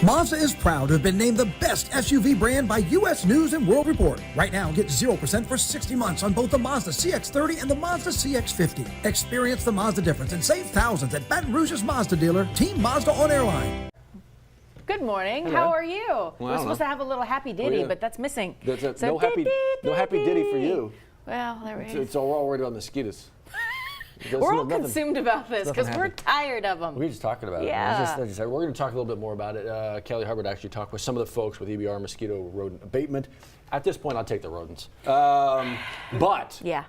Mazda is proud to have been named the best SUV brand by U.S. News and World Report. Right now, get 0% for 60 months on both the Mazda CX-30 and the Mazda CX-50. Experience the Mazda difference and save thousands at Baton Rouge's Mazda dealer, Team Mazda on Airline. Good morning. Hello. How are you? Well, We're supposed to have a little happy ditty, but that's missing. No happy ditty for you. Well, there we go. It's all worried about mosquitoes. We're all consumed about this because we're tired of them. We were just talking about Yeah. it. We're going to talk a little bit more about it. Kelly Hubbard actually talked with some of the folks with EBR mosquito rodent abatement. At this point, I'll take the rodents. But yeah.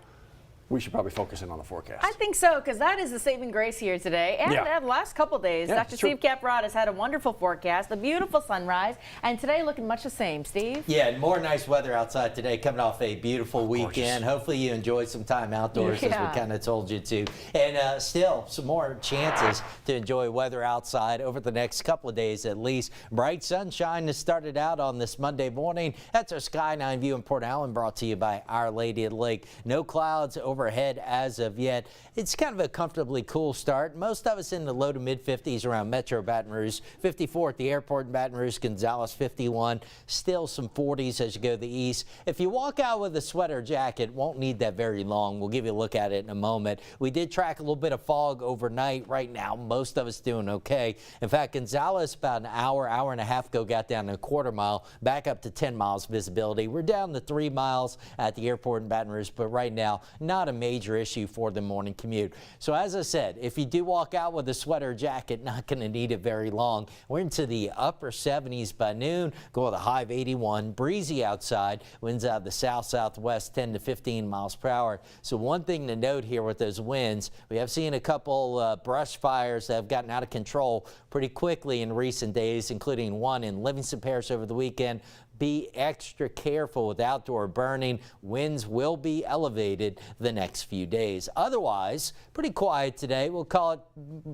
we should probably focus in on the forecast. I think so, because that is the saving grace here today. And the last couple days, Dr. Steve Caprott has had a wonderful forecast, a beautiful sunrise, and today looking much the same. Steve? Yeah, more nice weather outside today, coming off a beautiful weekend. Hopefully you enjoyed some time outdoors, as we kind of told you to. And still, some more chances to enjoy weather outside over the next couple of days at least. Bright sunshine has started out on this Monday morning. That's our Sky9 view in Port Allen, brought to you by Our Lady of the Lake. No clouds overhead as of yet. It's kind of a comfortably cool start. Most of us in the low to mid 50s around Metro Baton Rouge. 54 at the airport in Baton Rouge, Gonzales 51. Still some 40s as you go to the east. If you walk out with a sweater jacket, won't need that very long. We'll give you a look at it in a moment. We did track a little bit of fog overnight. Right now, most of us doing okay. In fact, Gonzales about an hour and a half ago got down to a quarter mile, back up to 10 miles visibility. We're down to 3 miles at the airport in Baton Rouge, but right now, not a major issue for the morning commute. So as I said, if you do walk out with a sweater or jacket, not going to need it very long. We're into the upper 70s by noon, going with a high of 81, breezy outside, winds out of the south-southwest 10 to 15 miles per hour. So one thing to note here with those winds, we have seen a couple brush fires that have gotten out of control pretty quickly in recent days, including one in Livingston Parish over the weekend. Be extra careful with outdoor burning. Winds will be elevated the next few days. Otherwise, pretty quiet today. We'll call it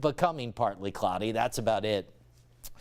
becoming partly cloudy. That's about it.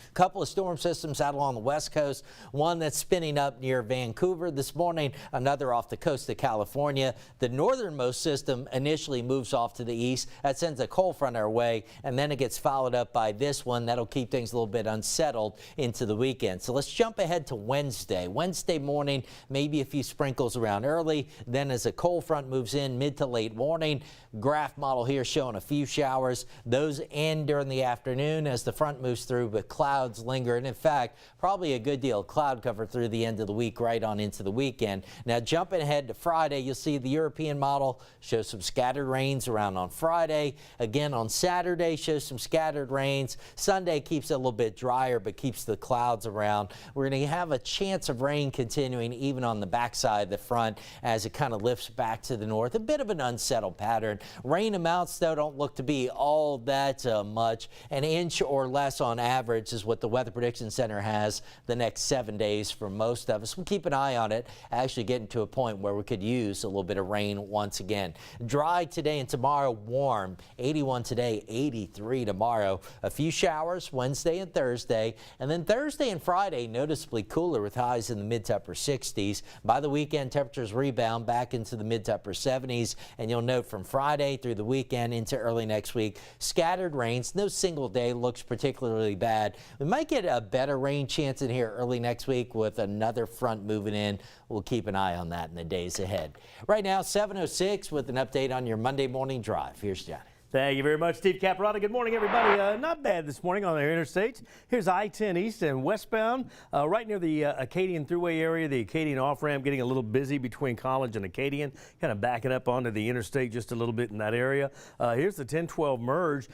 A couple of storm systems out along the west coast, one that's spinning up near Vancouver this morning, another off the coast of California. The northernmost system initially moves off to the east. That sends a cold front our way, and then it gets followed up by this one. That'll keep things a little bit unsettled into the weekend. So let's jump ahead to Wednesday. Wednesday morning, maybe a few sprinkles around early. Then as a cold front moves in mid to late morning, graph model here showing a few showers. Those end during the afternoon as the front moves through, but clouds linger, and in fact, probably a good deal of cloud cover through the end of the week, right on into the weekend. Now, jumping ahead to Friday, you'll see the European model shows some scattered rains around on Friday. Again, on Saturday, shows some scattered rains. Sunday keeps it a little bit drier, but keeps the clouds around. We're going to have a chance of rain continuing even on the backside of the front as it kind of lifts back to the north. A bit of an unsettled pattern. Rain amounts, though, don't look to be all that much. An inch or less on average is what the Weather Prediction Center has the next 7 days for most of us. We'll keep an eye on it, actually getting to a point where we could use a little bit of rain once again. Dry today and tomorrow, warm. 81 today, 83 tomorrow. A few showers Wednesday and Thursday, and then Thursday and Friday noticeably cooler with highs in the mid to upper 60s. By the weekend, temperatures rebound back into the mid to upper 70s, and you'll note from Friday through the weekend into early next week, scattered rains. No single day looks particularly bad. We might get a better rain chance in here early next week with another front moving in. We'll keep an eye on that in the days ahead. Right now, 7:06 with an update on your Monday morning drive. Here's Johnny. Thank you very much, Steve Caprott. Good morning, everybody. Not bad this morning on the interstates. Here's I-10 east and westbound, right near the Acadian Thruway area, the Acadian off-ramp getting a little busy between College and Acadian, kind of backing up onto the interstate just a little bit in that area. Here's the 1012 merge.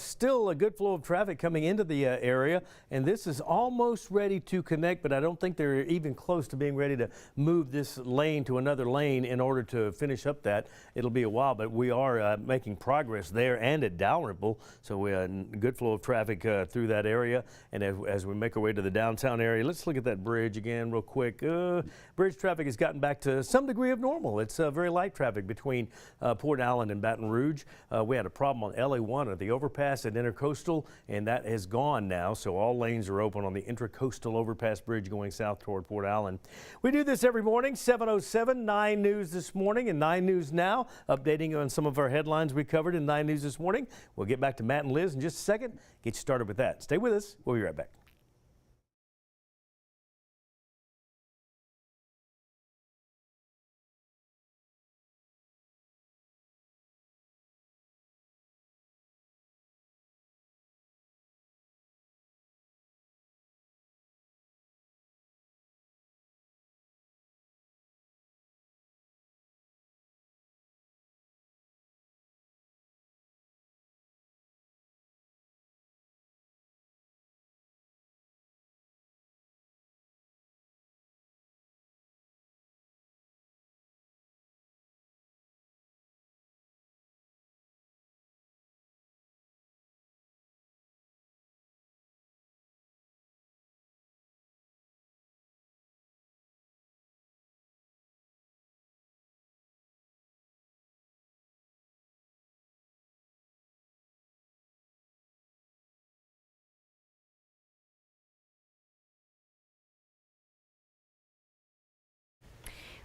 Still a good flow of traffic coming into the area, and this is almost ready to connect, but I don't think they're even close to being ready to move this lane to another lane in order to finish up that. It'll be a while, but we are making progress there and at Dalrymple, so we had a good flow of traffic through that area. And as we make our way to the downtown area, let's look at that bridge again real quick. Bridge traffic has gotten back to some degree of normal. It's very light traffic between Port Allen and Baton Rouge. We had a problem on LA1 at the overpass at Intercoastal, and that is gone now, so all lanes are open on the Intercoastal overpass bridge going south toward Port Allen. We do this every morning, 7:07, 9 News this morning and 9 News Now, updating on some of our headlines we covered in 9 News this morning. We'll get back to Matt and Liz in just a second. Get you started with that. Stay with us. We'll be right back.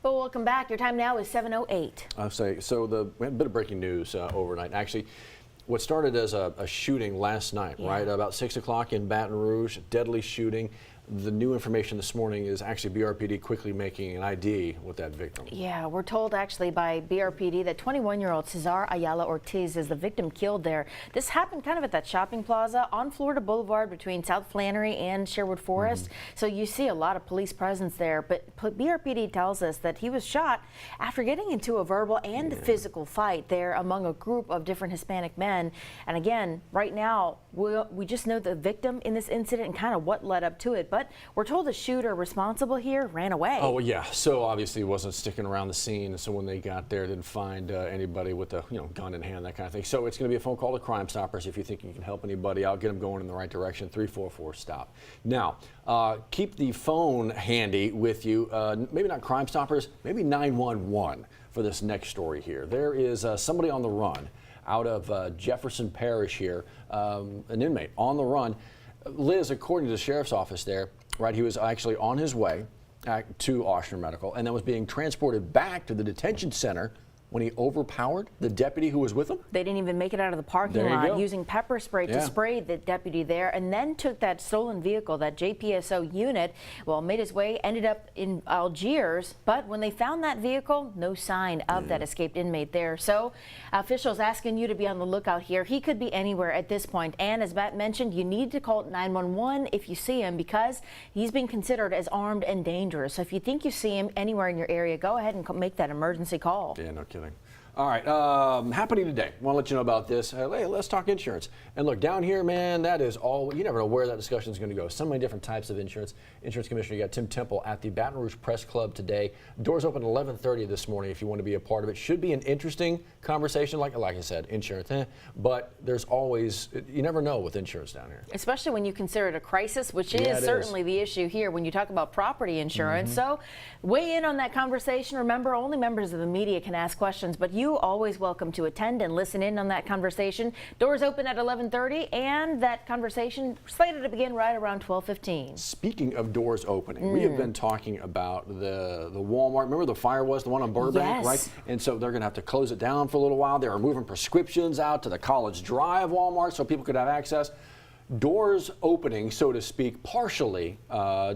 But welcome back. Your time now is 7:08. I'll say, so we had a bit of breaking news overnight. Actually, what started as a shooting last night, right? About 6 o'clock in Baton Rouge, deadly shooting. The new information this morning is actually BRPD quickly making an ID with that victim. Yeah, we're told actually by BRPD that 21-year-old Cesar Ayala Ortiz is the victim killed there. This happened kind of at that shopping plaza on Florida Boulevard between South Flannery and Sherwood Forest. So you see a lot of police presence there, but BRPD tells us that he was shot after getting into a verbal and physical fight there among a group of different Hispanic men. And again, right now, we just know the victim in this incident and kind of what led up to it. But we're told the shooter responsible here ran away. Oh, well, yeah. So obviously he wasn't sticking around the scene. So when they got there, didn't find anybody with a gun in hand, that kind of thing. So it's going to be a phone call to Crime Stoppers. If you think you can help anybody out, get them going in the right direction. 344-STOP. Now, keep the phone handy with you. Maybe not Crime Stoppers, maybe 911 for this next story here. There is somebody on the run out of Jefferson Parish here, an inmate on the run. Liz, according to the sheriff's office there, right, he was actually on his way to Oshner Medical and then was being transported back to the detention center when he overpowered the deputy who was with him. They didn't even make it out of the parking lot, using pepper spray to spray the deputy there, and then took that stolen vehicle, that JPSO unit, made his way, ended up in Algiers, but when they found that vehicle, no sign of that escaped inmate there. So officials asking you to be on the lookout here. He could be anywhere at this point, and as Matt mentioned, you need to call 911 if you see him, because he's being considered as armed and dangerous. So if you think you see him anywhere in your area, go ahead and make that emergency call. Yeah, no kidding. All right, happening today. Want to let you know about this. Hey, let's talk insurance. And look, down here, man, that is all. You never know where that discussion is going to go. So many different types of insurance. Insurance Commissioner, you got Tim Temple at the Baton Rouge Press Club today. Doors open at 11:30 this morning if you want to be a part of it. Should be an interesting conversation, like I said, insurance. But there's always, you never know with insurance down here. Especially when you consider it a crisis, which is certainly the issue here when you talk about property insurance. So weigh in on that conversation. Remember, only members of the media can ask questions, but you always welcome to attend and listen in on that conversation. Doors open at 11:30, and that conversation slated to begin right around 12:15. Speaking of doors opening, we have been talking about the Walmart. Remember the fire was the one on Burbank, right? And so they're going to have to close it down for a little while. They were moving prescriptions out to the College Drive Walmart so people could have access. Doors opening, so to speak, partially,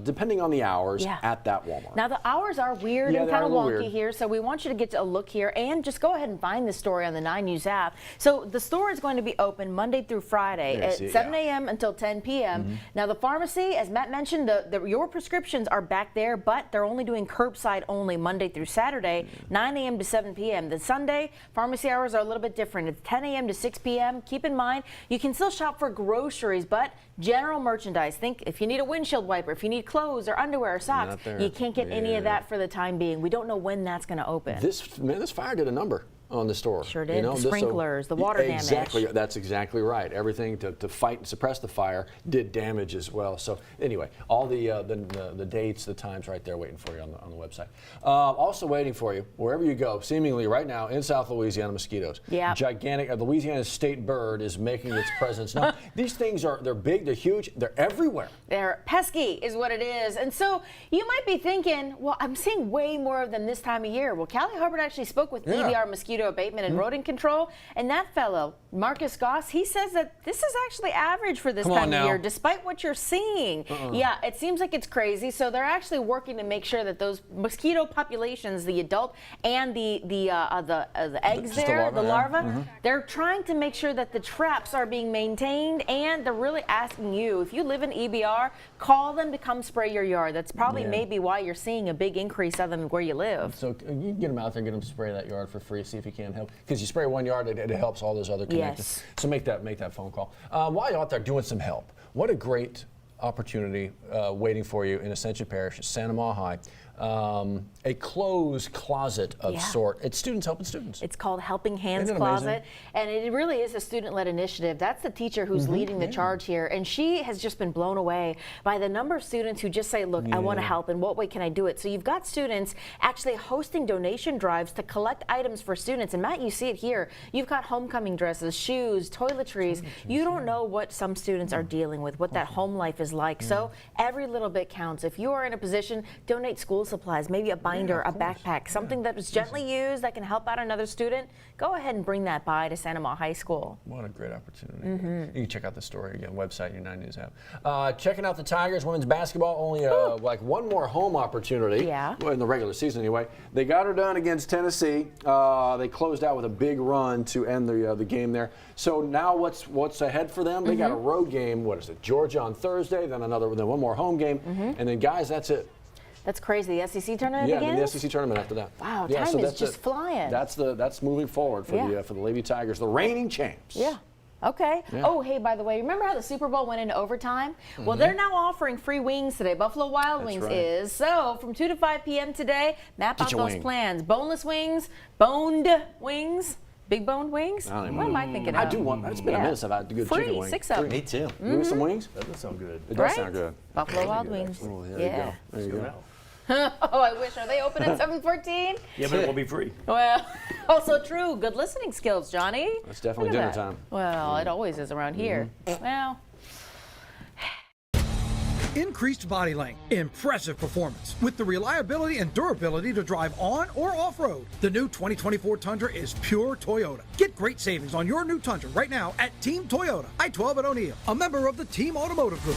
depending on the hours at that Walmart. Now, the hours are weird and kind of wonky here, so we want you to get a look here and just go ahead and find this story on the 9 News app. So the store is going to be open Monday through Friday at 7 a.m. until 10 p.m. Now, the pharmacy, as Matt mentioned, your prescriptions are back there, but they're only doing curbside only Monday through Saturday, 9 a.m. to 7 p.m. The Sunday, pharmacy hours are a little bit different. It's 10 a.m. to 6 p.m. Keep in mind, you can still shop for groceries, but general merchandise, think if you need a windshield wiper, if you need clothes or underwear or socks, you can't get any of that for the time being. We don't know when that's going to open. This fire did a number on the store. Sure did. The sprinklers, the water damage. Exactly. That's exactly right. Everything to fight and suppress the fire did damage as well. So anyway, all the dates, the times right there waiting for you on the website. Also waiting for you, wherever you go, seemingly right now in South Louisiana, mosquitoes. Yeah. Gigantic. The Louisiana state bird is making its presence known. These things they're big, they're huge, they're everywhere. They're pesky is what it is. And so you might be thinking, well, I'm seeing way more of them this time of year. Well, Callie Hubbard actually spoke with EBR Mosquito Abatement and Rodent Control, and that fellow, Marcus Goss, he says that this is actually average for this time of year, despite what you're seeing. Yeah, it seems like it's crazy. So they're actually working to make sure that those mosquito populations, the adult and the eggs there, the larvae, they're trying to make sure that the traps are being maintained, and they're really asking you, if you live in EBR, call them to come spray your yard. That's probably maybe why you're seeing a big increase of them where you live. So you can get them out there, get them to spray that yard for free, see if you can help. Because you spray one yard, it helps all those other connections. So make that phone call. While you're out there doing some help, what a great opportunity waiting for you in Ascension Parish, Santa Ma High. A clothes closet of sort. It's students helping students. It's called Helping Hands Closet, and it really is a student-led initiative. That's the teacher who's leading the charge here, and she has just been blown away by the number of students who just say, look, I want to help, and what way can I do it? So you've got students actually hosting donation drives to collect items for students, and Matt, you see it here. You've got homecoming dresses, shoes, toiletries. You don't know what some students are dealing with, what that home life is like. So every little bit counts. If you are in a position, donate school supplies, maybe a binder, a backpack, something that was gently used that can help out another student, go ahead and bring that by to Santa Maria High School. What a great opportunity. You can check out the story again, website, your 9 News app. Checking out the Tigers women's basketball, only like one more home opportunity. Yeah. Well, in the regular season anyway. They got her done against Tennessee. They closed out with a big run to end the game there. So now what's ahead for them? They got a road game, what is it, Georgia on Thursday, then one more home game, and then guys, that's it. That's crazy. The SEC tournament Yeah, begins? and the SEC tournament after that. Wow, yeah, time so is that's just flying. That's moving forward for the Lady Tigers, the reigning champs. Yeah. Okay. Yeah. Oh, hey, by the way, remember how the Super Bowl went into overtime? Well, they're now offering free wings today. Buffalo Wild Wings right. is. So from 2 to 5 p.m. today, map out your those wing. plans. Boneless wings, boned wings, big boned wings. I don't What even am I thinking I of? do want. It's been a minute since I've had a good Free, chicken wing. 6 of them. Me too. You want some wings? That does sound good. It does Right? sound good. Buffalo Wild Wings. Oh, there Yeah. you go. There you go. Oh, I wish. Are they open at 7:14? Yeah, but it will be free. Well, also true. Good listening skills, Johnny. It's definitely Look at dinner that. time. Well, it always is around here. Well. Increased body length, impressive performance, with the reliability and durability to drive on or off-road. The new 2024 Tundra is pure Toyota. Get great savings on your new Tundra right now at Team Toyota, I-12 at O'Neill, a member of the Team Automotive Group.